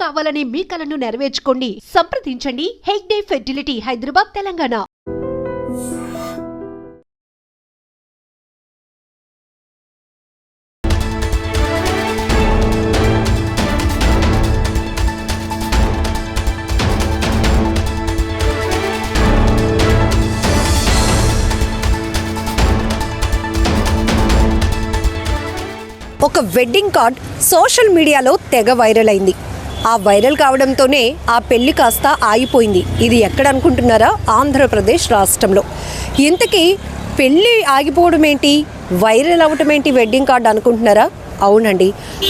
కావాలనే మీ కలను నెరవేర్చుకోండి. సంప్రదించండి హెగ్డే ఫెర్టిలిటీ, హైదరాబాద్, తెలంగాణ. ఒక వెడ్డింగ్ కార్డ్ సోషల్ మీడియాలో తెగ వైరల్ అయింది. ఆ వైరల్ కావడంతోనే ఆ పెళ్లి కాస్త ఆగిపోయింది. ఇది ఎక్కడ అనుకుంటున్నారా? ఆంధ్రప్రదేశ్ రాష్ట్రంలో. ఇంతకీ పెళ్ళి ఆగిపోవడం ఏంటి, వైరల్ అవ్వటం ఏంటి వెడ్డింగ్ కార్డ్ అనుకుంటున్నారా? అవునండి,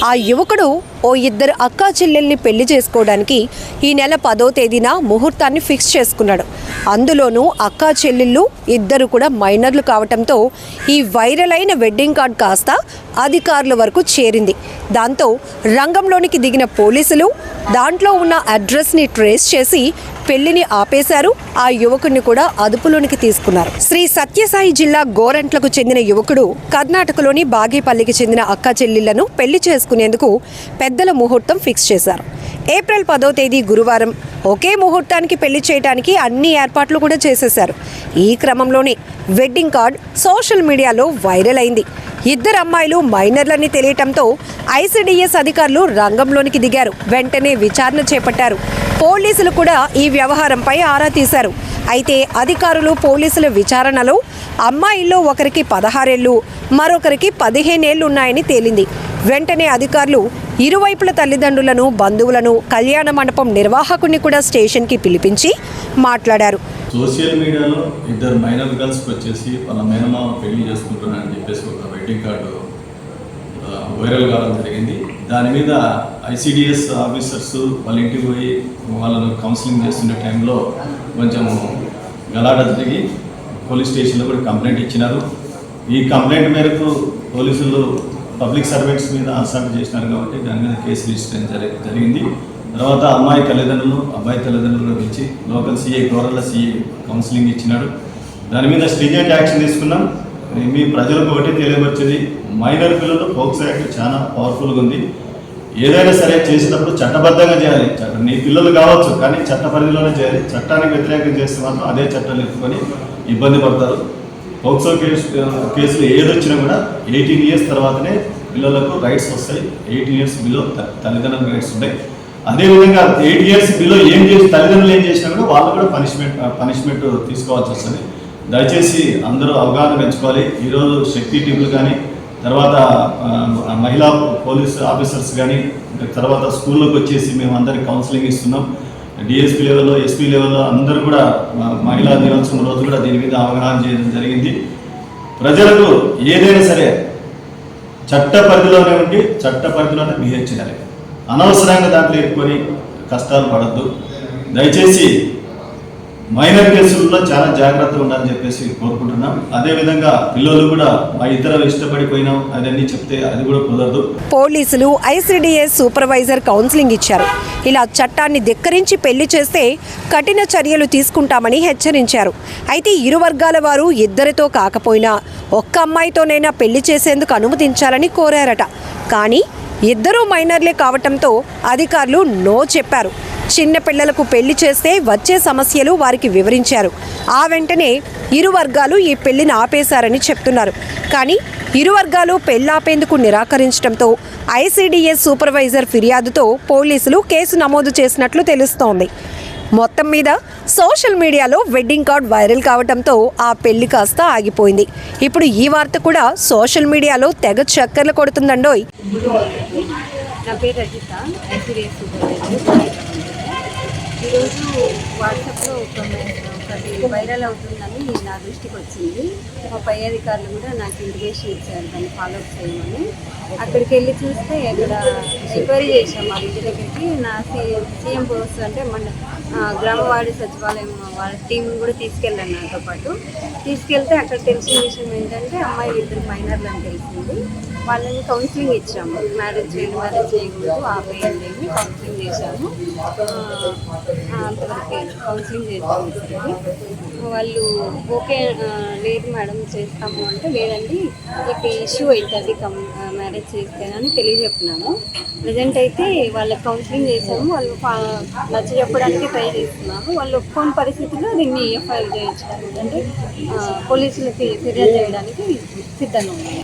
ఆ యువకుడు ఓ ఇద్దరు అక్కా చెల్లెల్ని పెళ్లి చేసుకోవడానికి ఈ నెల 10వ తేదీన ముహూర్తాన్ని ఫిక్స్ చేసుకున్నాడు. అందులోనూ అక్కా చెల్లెళ్ళు ఇద్దరు కూడా మైనర్లు కావటంతో ఈ వైరల్ అయిన వెడ్డింగ్ కార్డ్ కాస్త అధికారుల వరకు చేరింది. దాంతో రంగంలోనికి దిగిన పోలీసులు దాంట్లో ఉన్న అడ్రస్ని ట్రేస్ చేసి పెళ్లిని ఆపేశారు. ఆ యువకుడిని కూడా అదుపులోనికి తీసుకున్నారు. శ్రీ సత్యసాయి జిల్లా గోరంట్లకు చెందిన యువకుడు కర్ణాటకలోని బాగేపల్లికి చెందిన అక్కా చెల్లెళ్లను పెళ్లి చేసుకునేందుకు పెద్దల ముహూర్తం ఫిక్స్ చేశారు. ఏప్రిల్ 10వ తేదీ గురువారం ఒకే ముహూర్తానికి పెళ్లి చేయడానికి అన్ని ఏర్పాట్లు కూడా చేసేశారు. ఈ క్రమంలోనే వెడ్డింగ్ కార్డ్ సోషల్ మీడియాలో వైరల్ అయింది. ఇద్దరు అమ్మాయిలు మైనర్లని తెలియటంతో ఐసిడిఎస్ అధికారులు రంగంలోనికి దిగారు. వెంటనే విచారణ చేపట్టారు. పోలీసులు కూడా ఈ వ్యవహారంపై ఆరా తీశారు. అయితే అధికారులు పోలీసుల విచారణలో అమ్మాయిల్లో ఒకరికి 16 ఏళ్లు, మరొకరికి 15 ఏళ్లు ఉన్నాయని తేలింది. వెంటనే అధికారులు ఇరువైపుల తల్లిదండ్రులను, బంధువులను, కళ్యాణ మండపం నిర్వాహకుడిని కూడా స్టేషన్కి పిలిపించి మాట్లాడారు. సోషల్ మీడియాలో ఇద్దరు మైనర్ గర్ల్స్కి వచ్చేసి వాళ్ళ మేనమామ పెళ్లి చేసుకుంటున్నారని చెప్పేసి ఒక వెడ్డింగ్ కార్డు వైరల్ కావడం జరిగింది. దాని మీద ఐసిడిఎస్ ఆఫీసర్స్ వాళ్ళ ఇంటికి పోయి వాళ్ళను కౌన్సిలింగ్ చేస్తున్న టైంలో కొంచెం గలాట జరిగి పోలీస్ స్టేషన్లో కూడా కంప్లైంట్ ఇచ్చినారు. ఈ కంప్లైంట్ మేరకు పోలీసులు పబ్లిక్ సర్వెంట్స్ మీద అసాల్ట్ చేసినారు కాబట్టి దాని మీద కేసు రిజిస్టర్ జరిగింది. తర్వాత అమ్మాయి తల్లిదండ్రులు, అబ్బాయి తల్లిదండ్రులు పిలిచి లోకల్ సిఐ, గోరల్ల సిఐ కౌన్సిలింగ్ ఇచ్చినాడు. దాని మీద స్ట్రింజెంట్ యాక్షన్ తీసుకున్నాం. మీ ప్రజలకు ఒకటి తెలియవచ్చేది, మైనర్ పిల్లలు పోక్సో యాక్ట్ చాలా పవర్ఫుల్గా ఉంది. ఏదైనా సరే చేసినప్పుడు చట్టబద్ధంగా చేయాలి. నీ పిల్లలు కావచ్చు కానీ చట్ట పరిధిలోనే చేయాలి. చట్టానికి వ్యతిరేకం చేస్తే మాత్రం అదే చట్టాలు ఎత్తుకొని ఇబ్బంది పడతారు. పోక్సో కేసులు ఏదొచ్చినా కూడా 18 ఇయర్స్ తర్వాతనే పిల్లలకు రైట్స్ వస్తాయి. 18 ఇయర్స్ బిలో తల్లిదండ్రులకు రైట్స్ ఉంటాయి. అదేవిధంగా 8 ఇయర్స్ బిలో ఏం చేసి తల్లిదండ్రులు ఏం చేసినా కూడా వాళ్ళు కూడా పనిష్మెంట్ తీసుకోవాల్సి వస్తుంది. దయచేసి అందరూ అవగాహన పెంచుకోవాలి. ఈరోజు శక్తి టీములు కానీ, తర్వాత మహిళా పోలీస్ ఆఫీసర్స్ కానీ, తర్వాత స్కూల్లోకి వచ్చేసి మేము అందరికి కౌన్సిలింగ్ ఇస్తున్నాం. డిఎస్పీ లెవెల్లో, ఎస్పీ లెవెల్లో అందరూ కూడా మహిళా దినోత్సవం రోజు కూడా దీని మీద అవగాహన చేయడం జరిగింది. ప్రజలకు ఏదైనా సరే చట్ట పరిధిలోనే ఉండి చట్ట పరిధిలోనే బిహేవ్ చేయాలి. అనవసరంగా దాంట్లో ఎక్కుకొని కష్టాలు పడద్దు. దయచేసి మైనర్ కేసుల్లో చాలా జాగ్రత్తగా ఉండాలని చెప్పేసి కోరుకుంటున్నాం. అదేవిధంగా పిల్లలు కూడా మా ఇద్దరు ఇష్టపడిపోయినాం అదన్నీ చెప్తే అది కూడా కుదరదు. పోలీసులు ఐసిడిఎస్ సూపర్వైజర్ కౌన్సిలింగ్ ఇచ్చారు. ఇలా చట్టాన్ని ధిక్కరించి పెళ్లి చేస్తే కఠిన చర్యలు తీసుకుంటామని హెచ్చరించారు. అయితే ఇరు వర్గాల వారు ఇద్దరితో కాకపోయినా ఒక్క అమ్మాయితోనైనా పెళ్లి చేసేందుకు అనుమతించాలని కోరారట. కానీ ఇద్దరూ మైనర్లే కావటంతో అధికారులు నో చెప్పారు. చిన్న పిల్లలకు పెళ్లి చేస్తే వచ్చే సమస్యలు వారికి వివరించారు. ఆ వెంటనే ఇరు వర్గాలు ఈ పెళ్లిని ఆపేశారని చెప్తున్నారు. కానీ ఇరు వర్గాలు పెళ్లాపేందుకు నిరాకరించడంతో ఐసిడిఎస్ సూపర్వైజర్ ఫిర్యాదుతో పోలీసులు కేసు నమోదు చేసినట్లు తెలుస్తోంది. మొత్తం మీద సోషల్ మీడియాలో వెడ్డింగ్ కార్డ్ వైరల్ కావడంతో ఆ పెళ్లి కాస్త ఆగిపోయింది. ఇప్పుడు ఈ వార్త కూడా సోషల్ మీడియాలో తెగ చక్కర్లు కొడుతుందండోయ్. నా పేరు రజిత, ఐసిడిఎస్ సూపర్వైజర్. ఈరోజు వాట్సాప్లో ఒకటి వైరల్ అవుతుందని నా దృష్టికి వచ్చింది. మా పై అధికారులు కూడా నాకు ఇంటిమేషన్ ఇచ్చారు దాన్ని ఫాలోఅప్ చేయమని. అక్కడికి వెళ్ళి చూస్తే అక్కడ ఎంక్వైరీ చేశాం. మా ఇంటి దగ్గరికి నా సీఎం పోస్ట్ అంటే మన గ్రామవాడి సచివాలయం వాళ్ళ టీం కూడా తీసుకెళ్ళాను. నాతో పాటు తీసుకెళ్తే అక్కడ తెలిసిన విషయం ఏంటంటే అమ్మాయిలు ఇద్దరు మైనర్లు అని తెలిసింది. వాళ్ళని కౌన్సిలింగ్ ఇచ్చాము. మ్యారేజ్ చేయకూడదు, ఆపేయండి అని కౌన్సిలింగ్ చేశాము. అంతవరకు కౌన్సిలింగ్ చేసాము. వాళ్ళు ఓకే లేదు మేడం చేస్తాము అంటే, లేదండి మీకు ఇష్యూ అవుతుంది మ్యారేజ్ చేస్తే అని తెలియజెప్పినాము. ప్రజెంట్ అయితే వాళ్ళకి కౌన్సిలింగ్ చేసాము. వాళ్ళు నచ్చ చెప్పడానికి ట్రై చేస్తున్నాము. వాళ్ళు ఒప్పుకోని పరిస్థితుల్లో దీన్ని ఎఫ్ఐఆర్ చేయించడానికి అంటే పోలీసులకి ఫిర్యాదు చేయడానికి సిద్ధంగా ఉన్నాయి.